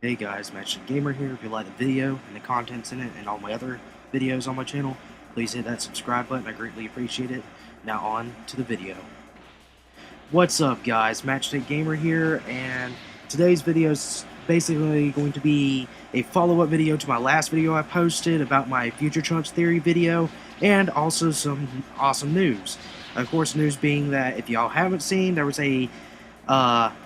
Hey guys, Magic Gamer here. If you like the video and the contents in it and all my other videos on my channel, please hit that subscribe button. I greatly appreciate it. Now on to the video. What's up guys, Matchstick Gamer here, and today's video is basically going to be a follow-up video to my last video I posted about my Future Trunks theory video, and also some awesome news. Of course, news being that if y'all haven't seen, there was a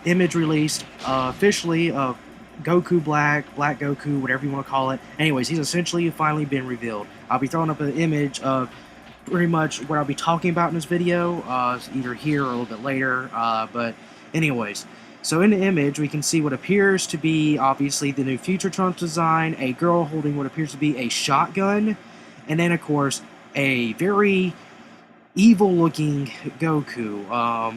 image released officially of Goku Black Goku, whatever you want to call it. Anyways, he's essentially finally been revealed. I'll be throwing up an image of pretty much what I'll be talking about in this video, either here or a little bit later, but anyways. So in the image, we can see what appears to be, obviously, the new Future Trunks design, a girl holding what appears to be a shotgun, and then, of course, a very evil-looking Goku.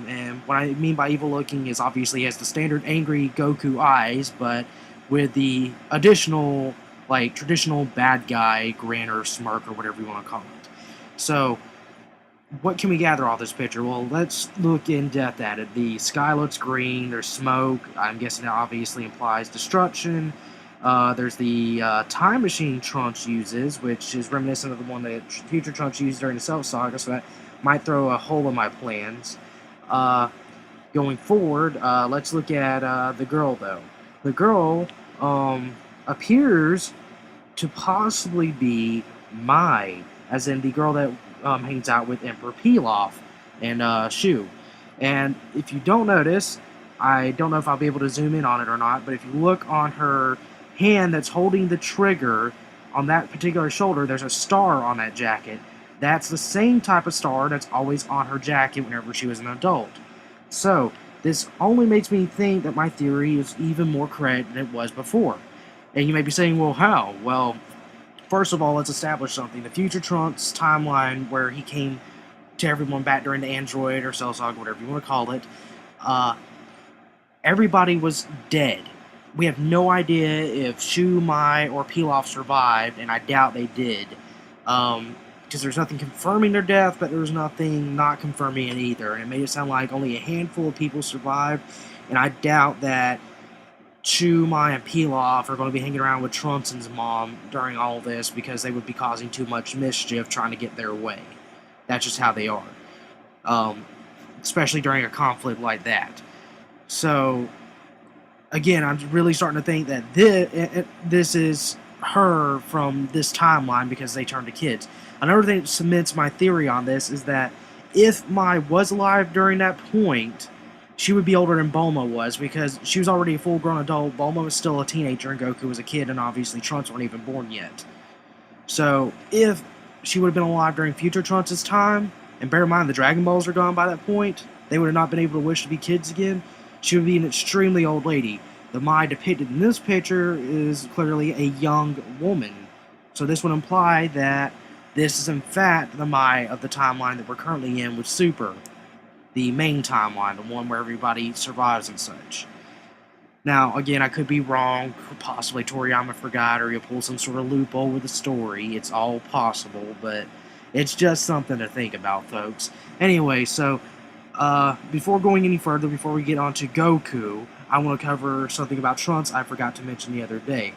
And what I mean by evil-looking is obviously he has the standard angry Goku eyes, but with the additional, like, traditional bad guy grin or smirk or whatever you want to call it. So, what can we gather off this picture? Well, let's look in depth at it. The sky looks green, there's smoke, I'm guessing that obviously implies destruction. There's the time machine Trunks uses, which is reminiscent of the one that Future Trunks used during the Cell Saga, so that might throw a hole in my plans. Going forward, let's look at the girl, though. The girl appears to possibly be Mai, as in the girl that hangs out with Emperor Pilaf and Shu. And if you don't notice, I don't know if I'll be able to zoom in on it or not, but if you look on her hand that's holding the trigger on that particular shoulder, there's a star on that jacket. That's the same type of star that's always on her jacket whenever she was an adult. So, this only makes me think that my theory is even more correct than it was before. And you may be saying, well, how? Well, first of all, let's establish something. The Future Trunks timeline, where he came to everyone back during the Android or Cell Saga, whatever you want to call it, everybody was dead. We have no idea if Shu, Mai, or Pilaf survived, and I doubt they did. Because there's nothing confirming their death, but there's nothing not confirming it either. And it made it sound like only a handful of people survived, and I doubt that Shu, Mai, and Pilaf are going to be hanging around with Trunks' mom during all this, because they would be causing too much mischief trying to get their way. That's just how they are. Especially during a conflict like that. So, again, I'm really starting to think that this is her from this timeline because they turned to kids. Another thing that cements my theory on this is that if Mai was alive during that point, she would be older than Bulma was, because she was already a full-grown adult. Bulma was still a teenager, and Goku was a kid, and obviously Trunks weren't even born yet. So, if she would have been alive during Future Trunks' time, and bear in mind the Dragon Balls are gone by that point, they would have not been able to wish to be kids again, she would be an extremely old lady. The Mai depicted in this picture is clearly a young woman. So this would imply that this is in fact the Mai of the timeline that we're currently in with Super. The main timeline, the one where everybody survives and such. Now, again, I could be wrong. Possibly Toriyama forgot, or he'll pull some sort of loophole with the story. It's all possible, but it's just something to think about, folks. Anyway, so before going any further, before we get on to Goku, I want to cover something about Trunks I forgot to mention the other day.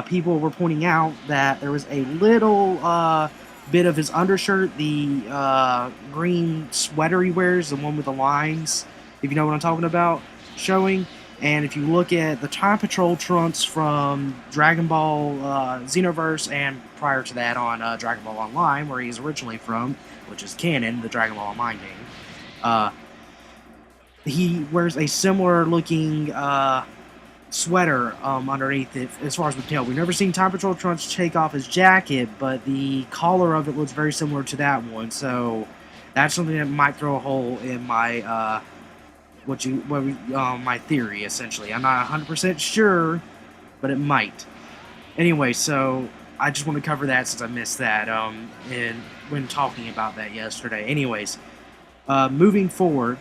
People were pointing out that there was a little bit of his undershirt, the green sweater he wears, the one with the lines, if you know what I'm talking about, showing. And if you look at the Time Patrol Trunks from Dragon Ball Xenoverse, and prior to that on Dragon Ball Online, where he's originally from, which is canon, the Dragon Ball Online game, he wears a similar looking sweater underneath it, as far as we can tell. We've never seen Time Patrol Trunks take off his jacket, but the collar of it looks very similar to that one, so that's something that might throw a hole in my my theory, essentially. I'm not 100% sure, but it might. Anyway, so I just want to cover that since I missed that when talking about that yesterday. Anyways, moving forward,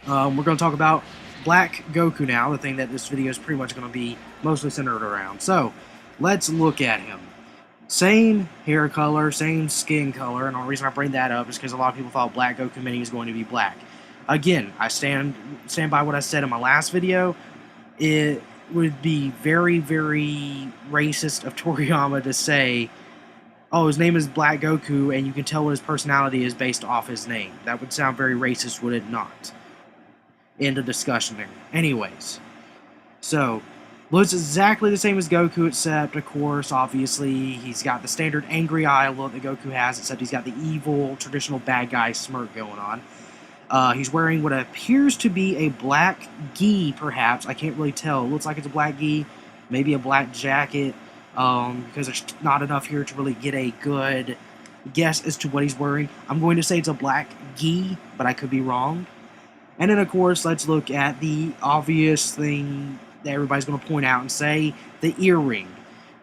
we're going to talk about Black Goku now, the thing that this video is pretty much going to be mostly centered around. So, let's look at him. Same hair color, same skin color, and the only reason I bring that up is because a lot of people thought Black Goku Mini was going to be black. Again, I stand by what I said in my last video. would be very, very racist of Toriyama to say, oh, his name is Black Goku, and you can tell what his personality is based off his name. That would sound very racist, would it not? End of discussion there. Anyways, so looks exactly the same as Goku, except, of course, obviously, he's got the standard angry eye look that Goku has, except he's got the evil, traditional bad guy smirk going on. He's wearing what appears to be a black gi, perhaps. I can't really tell. It looks like it's a black gi, maybe a black jacket, because there's not enough here to really get a good guess as to what he's wearing. I'm going to say it's a black gi, but I could be wrong. And then, of course, let's look at the obvious thing that everybody's going to point out and say, the earring.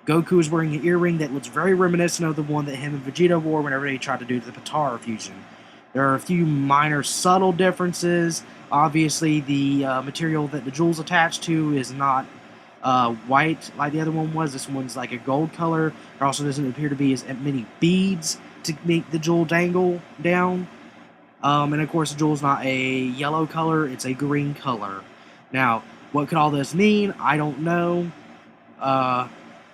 Goku is wearing an earring that looks very reminiscent of the one that him and Vegeta wore whenever they tried to do the Potara fusion. There are a few minor, subtle differences. Obviously, the material that the jewel's attached to is not white like the other one was. This one's like a gold color. There also doesn't appear to be as many beads to make the jewel dangle down. And of course, the jewel's not a yellow color, it's a green color. Now, what could all this mean? I don't know.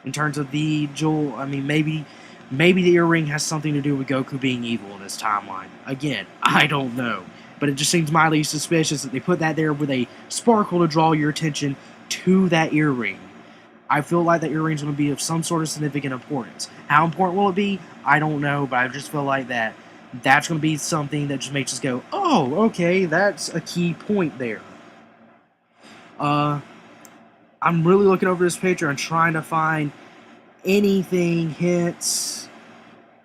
In terms of the jewel, I mean, maybe the earring has something to do with Goku being evil in this timeline. Again, I don't know. But it just seems mildly suspicious that they put that there with a sparkle to draw your attention to that earring. I feel like that earring's going to be of some sort of significant importance. How important will it be? I don't know, but I just feel like that's going to be something that just makes us go, oh, okay, that's a key point there. I'm really looking over this picture and trying to find anything, hints,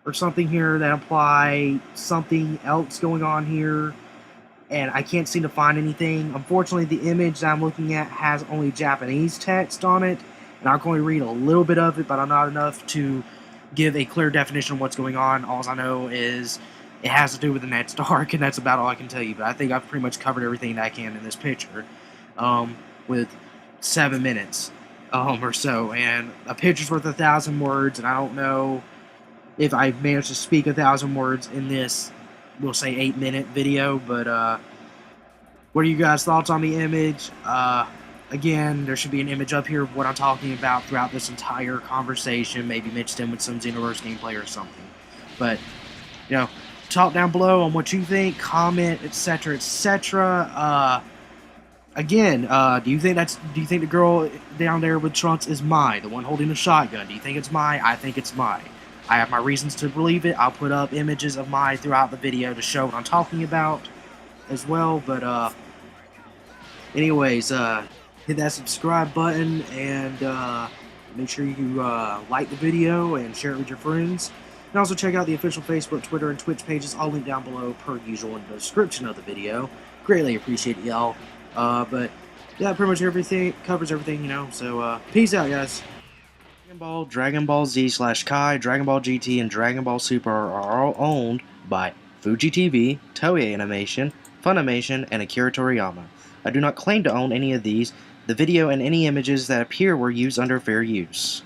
or something here that imply something else going on here, and I can't seem to find anything. Unfortunately, the image that I'm looking at has only Japanese text on it, and I can only read a little bit of it, but I'm not enough to give a clear definition of what's going on. All I know is it has to do with the next arc, and that's about all I can tell you. But I think I've pretty much covered everything that I can in this picture, with 7 minutes or so. And a picture's worth 1,000 words, and I don't know if I've managed to speak 1,000 words in this, we'll say 8-minute video. But what are you guys' thoughts on the image? Again, there should be an image up here of what I'm talking about throughout this entire conversation, maybe mixed in with some Xenoverse gameplay or something. But, you know, talk down below on what you think, comment, etc., etc. Again, do you think the girl down there with Trunks is Mai, the one holding the shotgun? Do you think it's Mai? I think it's Mai. I have my reasons to believe it. I'll put up images of Mai throughout the video to show what I'm talking about as well. But anyways, hit that subscribe button and make sure you like the video and share it with your friends. And also check out the official Facebook, Twitter, and Twitch pages, all linked down below per usual in the description of the video. Greatly appreciate it, y'all. But yeah, pretty much everything covers everything, you know. So peace out, guys. Dragon Ball, Dragon Ball Z/Kai, Dragon Ball GT, and Dragon Ball Super are all owned by Fuji TV, Toei Animation, Funimation, and Akira Toriyama. I do not claim to own any of these. The video and any images that appear were used under fair use.